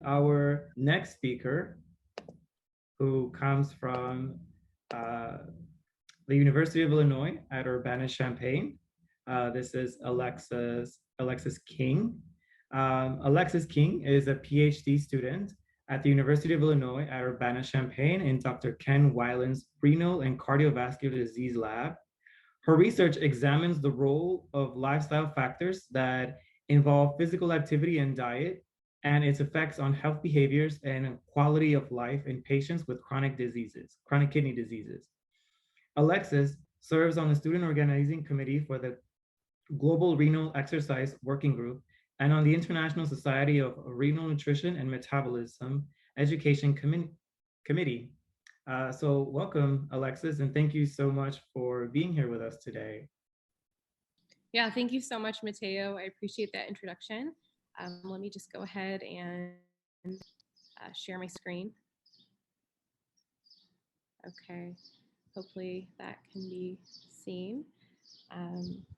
Our next speaker, who comes from the University of Illinois at Urbana, Champaign. This is Alexis King. Alexis King is a PhD student at the University of Illinois at Urbana-Champaign in Dr. Ken Weiland's Renal and Cardiovascular Disease Lab. Her research examines the role of lifestyle factors that involve physical activity and diet and its effects on health behaviors and quality of life in patients with chronic diseases, chronic kidney diseases. Alexis serves on the student organizing committee for the Global Renal Exercise Working Group and on the International Society of Renal Nutrition and Metabolism Education Committee. So welcome, Alexis, and thank you so much for being here with us today. Yeah, thank you so much, Mateo. I appreciate that introduction. Let me just go ahead and share my screen. Okay, hopefully that can be seen.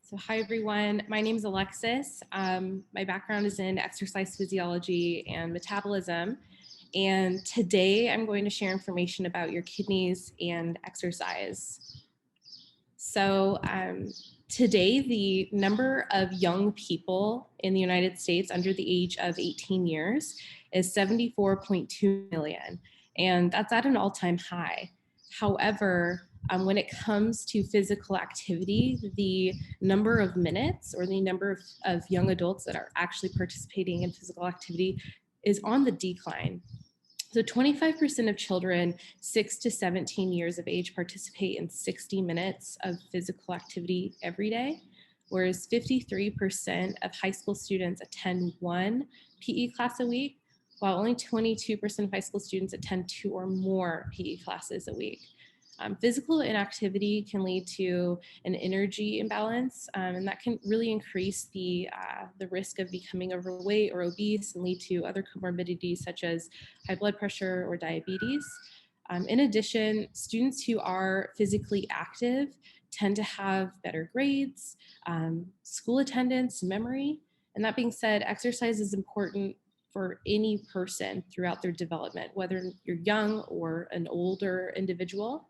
So hi, everyone. My name is Alexis. My background is in exercise physiology and metabolism. And today I'm going to share information about your kidneys and exercise. So today, the number of young people in the United States under the age of 18 years is 74.2 million. And that's at an all-time high. However, when it comes to physical activity, the number of minutes or the number of young adults that are actually participating in physical activity is on the decline. So 25% of children 6 to 17 years of age participate in 60 minutes of physical activity every day, whereas 53% of high school students attend one PE class a week, while only 22% of high school students attend 2 or more PE classes a week. Physical inactivity can lead to an energy imbalance, and that can really increase the risk of becoming overweight or obese and lead to other comorbidities such as high blood pressure or diabetes. In addition, students who are physically active tend to have better grades, school attendance, memory. And that being said, exercise is important for any person throughout their development, whether you're young or an older individual.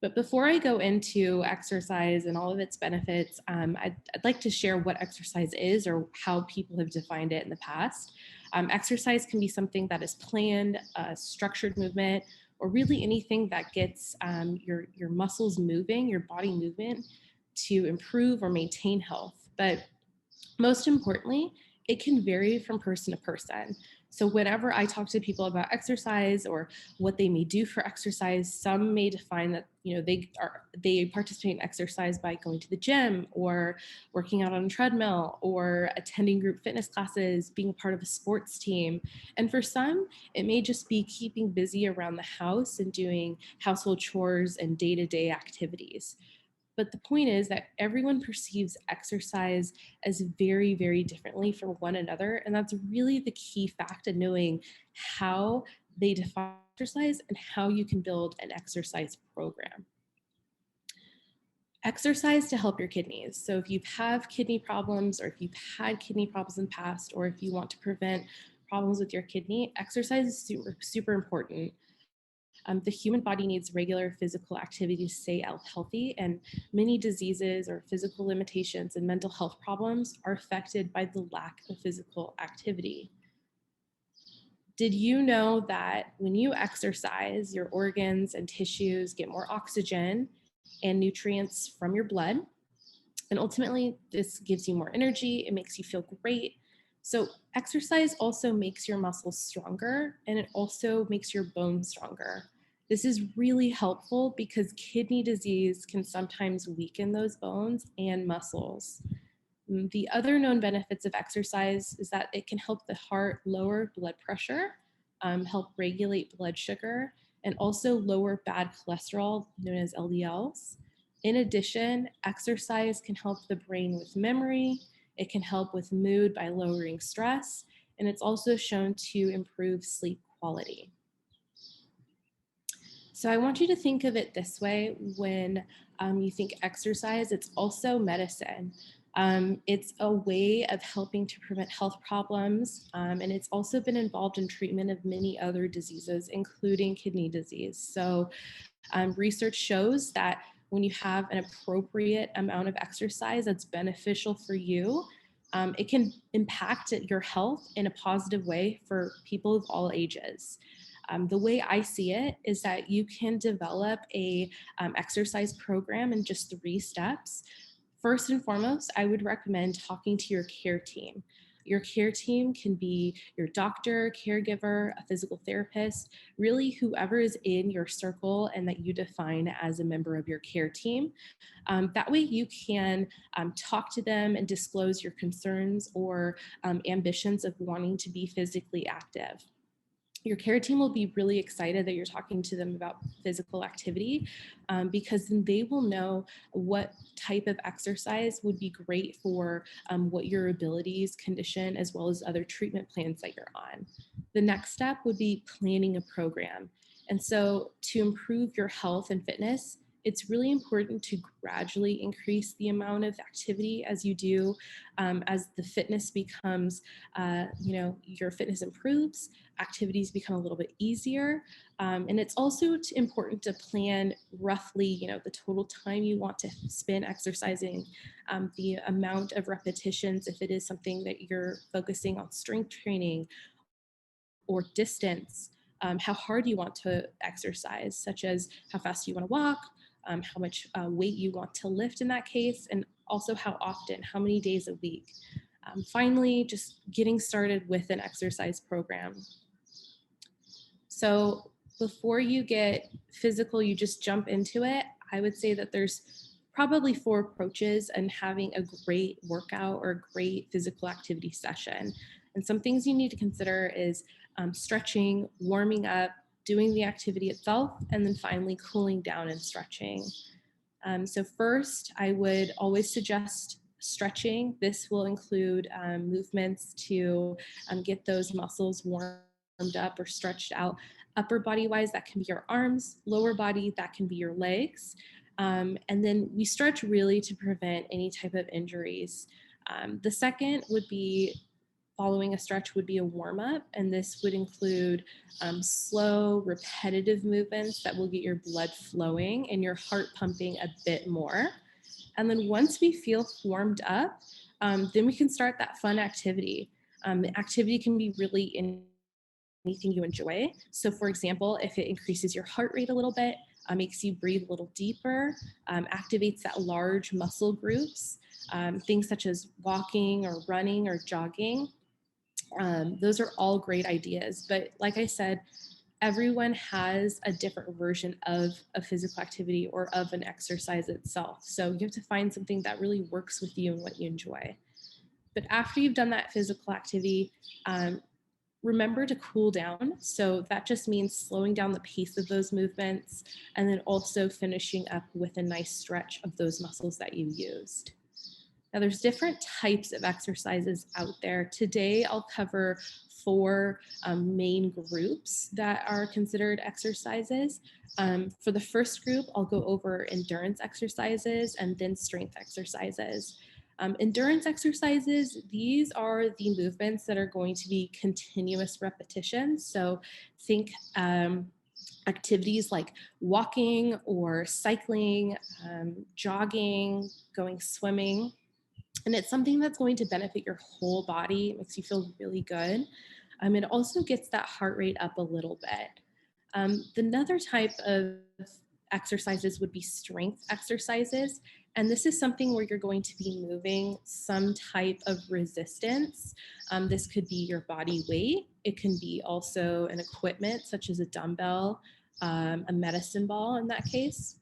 But before I go into exercise and all of its benefits, I'd like to share what exercise is or how people have defined it in the past. Exercise can be something that is planned, structured movement, or really anything that gets your muscles moving, your body movement to improve or maintain health. But most importantly, it can vary from person to person. So whenever I talk to people about exercise or what they may do for exercise, some may define that they participate in exercise by going to the gym or working out on a treadmill or attending group fitness classes, being a part of a sports team. And for some, it may just be keeping busy around the house and doing household chores and day-to-day activities. But the point is that everyone perceives exercise as very, very differently from one another. And that's really the key fact of knowing how they define exercise and how you can build an exercise program. Exercise to help your kidneys. So if you have kidney problems or if you've had kidney problems in the past, or if you want to prevent problems with your kidney, exercise is super, super important. The human body needs regular physical activity to stay healthy, and many diseases or physical limitations and mental health problems are affected by the lack of physical activity. Did you know that when you exercise, your organs and tissues get more oxygen and nutrients from your blood? And ultimately, this gives you more energy, it makes you feel great. So exercise also makes your muscles stronger, and it also makes your bones stronger. This is really helpful because kidney disease can sometimes weaken those bones and muscles. The other known benefits of exercise is that it can help the heart lower blood pressure, help regulate blood sugar, and also lower bad cholesterol, known as LDLs. In addition, exercise can help the brain with memory, it can help with mood by lowering stress, and it's also shown to improve sleep quality. So I want you to think of it this way: when you think exercise, it's also medicine. It's a way of helping to prevent health problems, and it's also been involved in treatment of many other diseases, including kidney disease. So research shows that when you have an appropriate amount of exercise that's beneficial for you, it can impact your health in a positive way for people of all ages. The way I see it is that you can develop a exercise program in just 3 steps. First and foremost, I would recommend talking to your care team. Your care team can be your doctor, caregiver, a physical therapist, really whoever is in your circle and that you define as a member of your care team. That way you can talk to them and disclose your concerns or ambitions of wanting to be physically active. Your care team will be really excited that you're talking to them about physical activity, because then they will know what type of exercise would be great for what your abilities, condition, as well as other treatment plans that you're on. The next step would be planning a program. And so to improve your health and fitness, it's really important to gradually increase the amount of activity as you do, as the fitness becomes, your fitness improves, activities become a little bit easier. And it's also important to plan roughly, the total time you want to spend exercising, the amount of repetitions, if it is something that you're focusing on strength training or distance, how hard you want to exercise, such as how fast you want to walk, how much weight you want to lift in that case, and also how often, how many days a week. Finally, just getting started with an exercise program. So before you get physical, you just jump into it. I would say that there's probably 4 approaches and having a great workout or a great physical activity session. And some things you need to consider is stretching, warming up, doing the activity itself, and then finally cooling down and stretching. So first, I would always suggest stretching. This will include movements to get those muscles warmed up or stretched out. Upper body wise, that can be your arms. Lower body, that can be your legs. And then we stretch really to prevent any type of injuries. The second would be following a stretch would be a warm up, and this would include slow, repetitive movements that will get your blood flowing and your heart pumping a bit more. And then once we feel warmed up, then we can start that fun activity. The activity can be really anything you enjoy. So, for example, if it increases your heart rate a little bit, makes you breathe a little deeper, activates that large muscle groups, things such as walking or running or jogging. Those are all great ideas. But like I said, everyone has a different version of a physical activity or of an exercise itself. So you have to find something that really works with you and what you enjoy. But after you've done that physical activity, remember to cool down. So that just means slowing down the pace of those movements and then also finishing up with a nice stretch of those muscles that you used. Now, there's different types of exercises out there. Today, I'll cover 4 main groups that are considered exercises. For the first group, I'll go over endurance exercises and then strength exercises. Endurance exercises, these are the movements that are going to be continuous repetitions. So think activities like walking or cycling, jogging, going swimming. And it's something that's going to benefit your whole body. It makes you feel really good. It also gets that heart rate up a little bit. Another type of exercises would be strength exercises. And this is something where you're going to be moving some type of resistance. This could be your body weight. It can be also an equipment such as a dumbbell, a medicine ball in that case.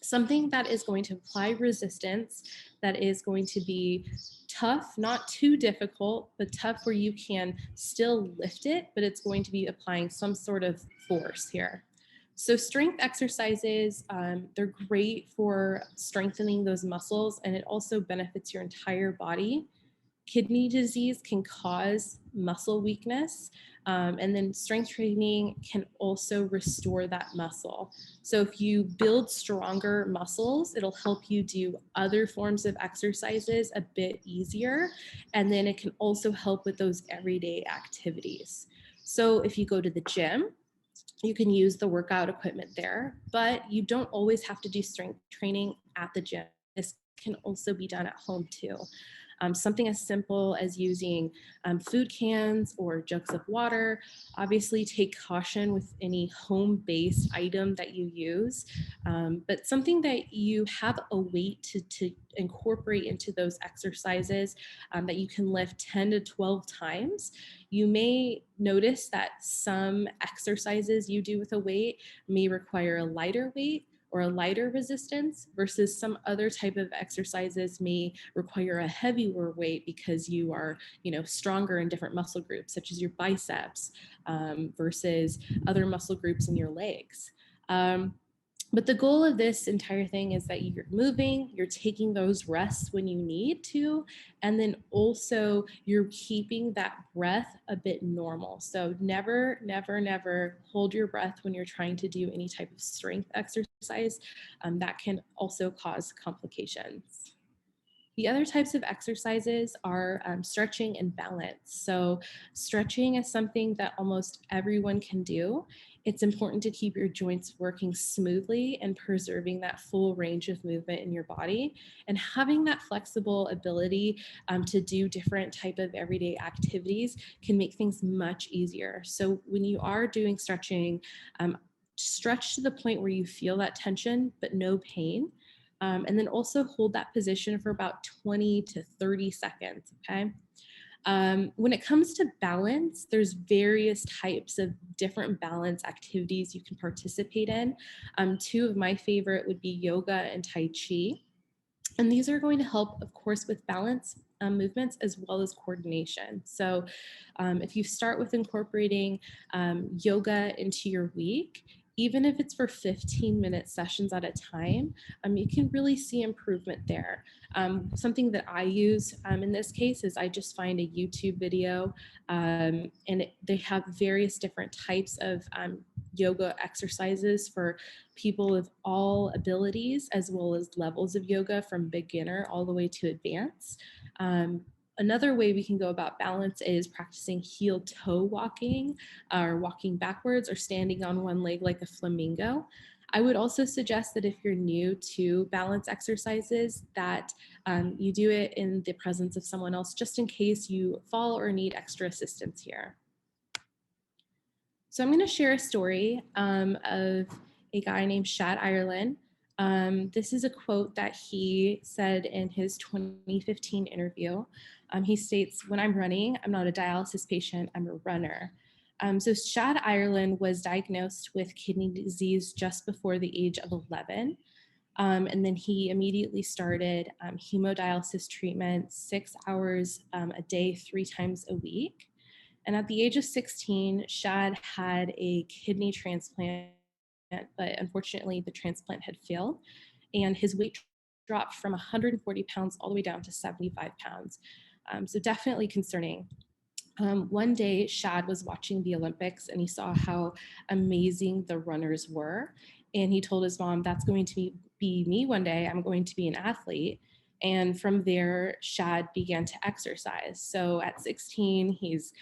Something that is going to apply resistance, that is going to be tough, not too difficult, but tough where you can still lift it, but it's going to be applying some sort of force here. So strength exercises, they're great for strengthening those muscles, and it also benefits your entire body. kidney disease can cause muscle weakness. And then strength training can also restore that muscle. So if you build stronger muscles, it'll help you do other forms of exercises a bit easier. And then it can also help with those everyday activities. So if you go to the gym, you can use the workout equipment there, but you don't always have to do strength training at the gym. This can also be done at home too. Something as simple as using food cans or jugs of water. Obviously, take caution with any home-based item that you use, but something that you have a weight to incorporate into those exercises that you can lift 10 to 12 times. You may notice that some exercises you do with a weight may require a lighter weight or a lighter resistance versus some other type of exercises may require a heavier weight because you are, stronger in different muscle groups, such as your biceps versus other muscle groups in your legs. But the goal of this entire thing is that you're moving, you're taking those rests when you need to, and then also you're keeping that breath a bit normal. So never, never, never hold your breath when you're trying to do any type of strength exercise. That can also cause complications. The other types of exercises are stretching and balance. So, stretching is something that almost everyone can do. It's important to keep your joints working smoothly and preserving that full range of movement in your body. And having that flexible ability to do different type of everyday activities can make things much easier. So, when you are doing stretching, stretch to the point where you feel that tension but no pain. And then also hold that position for about 20 to 30 seconds, okay? When it comes to balance, there's various types of different balance activities you can participate in. Two of my favorite would be yoga and Tai Chi. And these are going to help, of course, with balance movements as well as coordination. So if you start with incorporating yoga into your week, even if it's for 15-minute sessions at a time, you can really see improvement there. Something that I use in this case is I just find a YouTube video and they have various different types of yoga exercises for people of all abilities, as well as levels of yoga from beginner all the way to advanced. Another way we can go about balance is practicing heel toe walking or walking backwards or standing on one leg like a flamingo. I would also suggest that if you're new to balance exercises, that you do it in the presence of someone else, just in case you fall or need extra assistance here. So I'm going to share a story of a guy named Shad Ireland. This is a quote that he said in his 2015 interview. He states, "When I'm running, I'm not a dialysis patient, I'm a runner." So Shad Ireland was diagnosed with kidney disease just before the age of 11. And then he immediately started hemodialysis treatment 6 hours a day, 3 times a week. And at the age of 16, Shad had a kidney transplant, but unfortunately the transplant had failed. And his weight dropped from 140 pounds all the way down to 75 pounds. So definitely concerning. One day, Shad was watching the Olympics and he saw how amazing the runners were. And he told his mom, "That's going to be me one day. I'm going to be an athlete." And from there, Shad began to exercise. So at 16, he's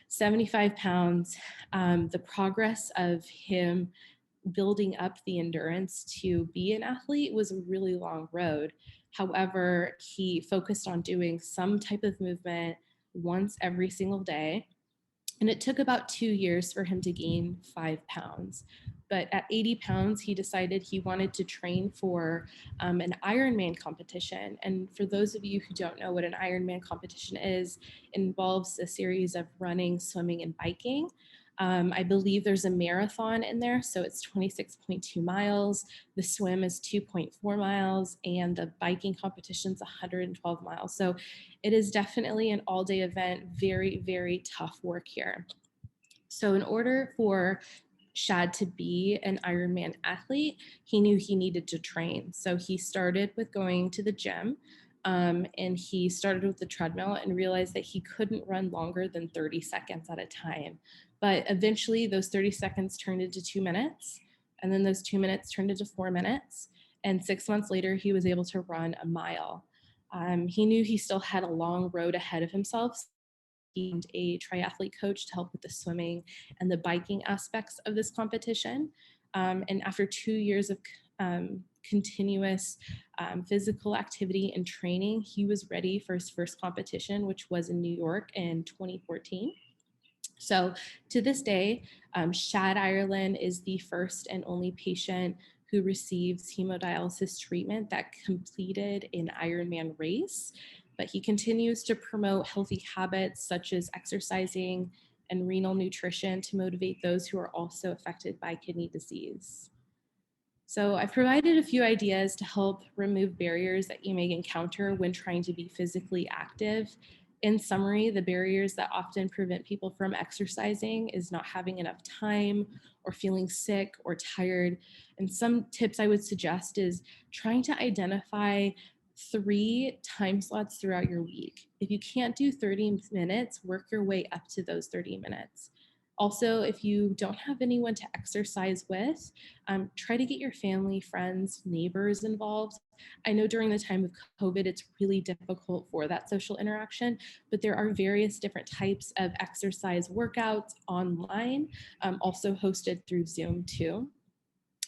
75 pounds. The progress of him building up the endurance to be an athlete was a really long road. However, he focused on doing some type of movement once every single day. And it took about 2 years for him to gain 5 pounds. But at 80 pounds, he decided he wanted to train for an Ironman competition. And for those of you who don't know what an Ironman competition is, it involves a series of running, swimming, and biking. I believe there's a marathon in there, so it's 26.2 miles. The swim is 2.4 miles, and the biking competition is 112 miles. So it is definitely an all-day event, very, very tough work here. So in order for Shad to be an Ironman athlete, he knew he needed to train. So he started with going to the gym. And he started with the treadmill and realized that he couldn't run longer than 30 seconds at a time. But eventually, those 30 seconds turned into 2 minutes. And then those 2 minutes turned into 4 minutes. And 6 months later, he was able to run a mile. He knew he still had a long road ahead of himself. He found a triathlete coach to help with the swimming and the biking aspects of this competition. And after 2 years of continuous physical activity and training, he was ready for his first competition, which was in New York in 2014. So to this day, Shad Ireland is the first and only patient who receives hemodialysis treatment that completed an Ironman race. But he continues to promote healthy habits such as exercising and renal nutrition to motivate those who are also affected by kidney disease. So I've provided a few ideas to help remove barriers that you may encounter when trying to be physically active. In summary, the barriers that often prevent people from exercising is not having enough time or feeling sick or tired. And some tips I would suggest is trying to identify 3 time slots throughout your week. If you can't do 30 minutes, work your way up to those 30 minutes. Also, if you don't have anyone to exercise with, try to get your family, friends, neighbors involved. I know during the time of COVID, it's really difficult for that social interaction, but there are various different types of exercise workouts online, also hosted through Zoom too.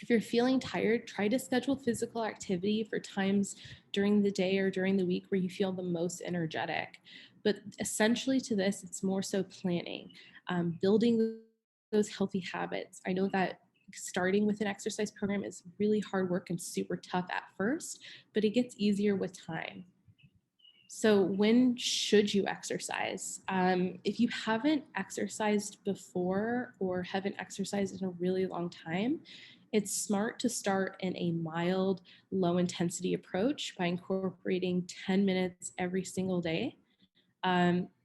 If you're feeling tired, try to schedule physical activity for times during the day or during the week where you feel the most energetic. But essentially, to this, it's more so planning, building those healthy habits. I know that starting with an exercise program is really hard work and super tough at first, but it gets easier with time. So, when should you exercise? If you haven't exercised before or haven't exercised in a really long time, it's smart to start in a mild, low intensity approach by incorporating 10 minutes every single day.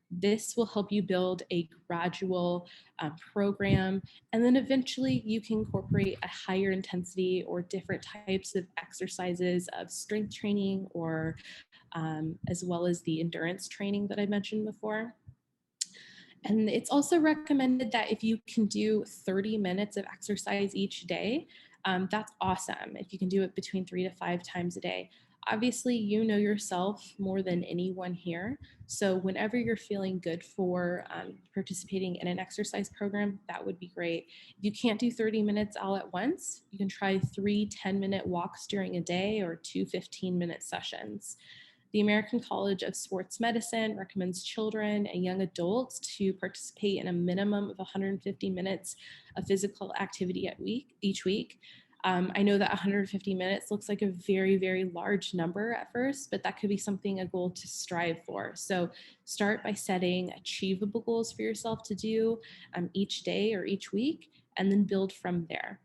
This will help you build a gradual program, and then eventually you can incorporate a higher intensity or different types of exercises of strength training or as well as the endurance training that I mentioned before. And it's also recommended that if you can do 30 minutes of exercise each day, that's awesome. If you can do it between 3 to 5 times a day. Obviously, you know yourself more than anyone here. So, whenever you're feeling good for participating in an exercise program, that would be great. If you can't do 30 minutes all at once, you can try 3 10-minute walks during a day or 2 15-minute sessions. The American College of Sports Medicine recommends children and young adults to participate in a minimum of 150 minutes of physical activity each week. I know that 150 minutes looks like a very, very large number at first, but that could be something, a goal to strive for. So start by setting achievable goals for yourself to do each day or each week, and then build from there.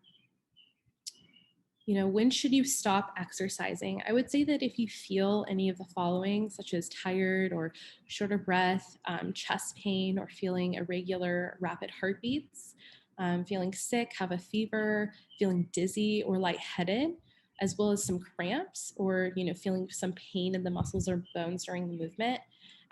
When should you stop exercising? I would say that if you feel any of the following, such as tired or short of breath, chest pain, or feeling irregular rapid heartbeats, feeling sick, have a fever, feeling dizzy or lightheaded, as well as some cramps or feeling some pain in the muscles or bones during the movement.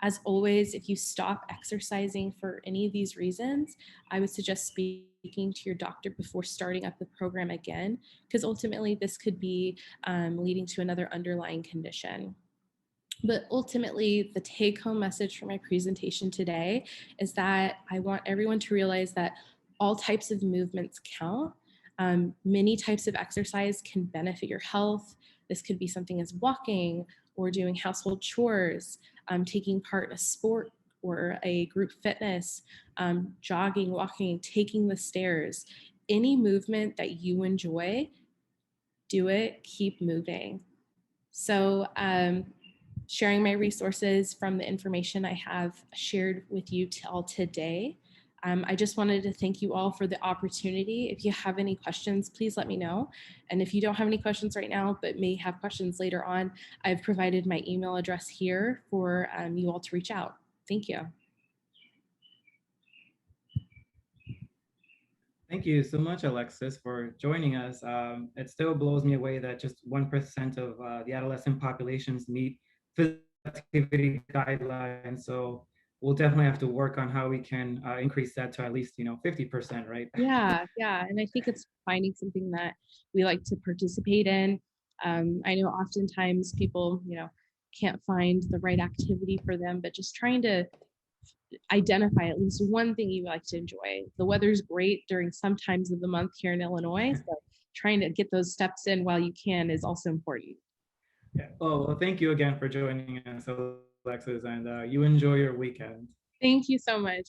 As always, if you stop exercising for any of these reasons, I would suggest speaking to your doctor before starting up the program again, because ultimately this could be leading to another underlying condition. But ultimately, the take home message from my presentation today is that I want everyone to realize that all types of movements count. Many types of exercise can benefit your health. This could be something as walking or doing household chores, taking part in a sport or a group fitness, jogging, walking, taking the stairs. Any movement that you enjoy, do it, keep moving. So, sharing my resources from the information I have shared with you all today. I just wanted to thank you all for the opportunity. If you have any questions, please let me know. And if you don't have any questions right now, but may have questions later on, I've provided my email address here for you all to reach out. Thank you. Thank you so much, Alexis, for joining us. It still blows me away that just 1% of the adolescent populations meet physical activity guidelines. So we'll definitely have to work on how we can increase that to at least 50%, right? Yeah, yeah. And I think it's finding something that we like to participate in. I know oftentimes people, can't find the right activity for them, but just trying to identify at least one thing you like to enjoy. The weather's great during some times of the month here in Illinois, so trying to get those steps in while you can is also important. Yeah. Well, thank you again for joining us, Alexis, and you enjoy your weekend. Thank you so much.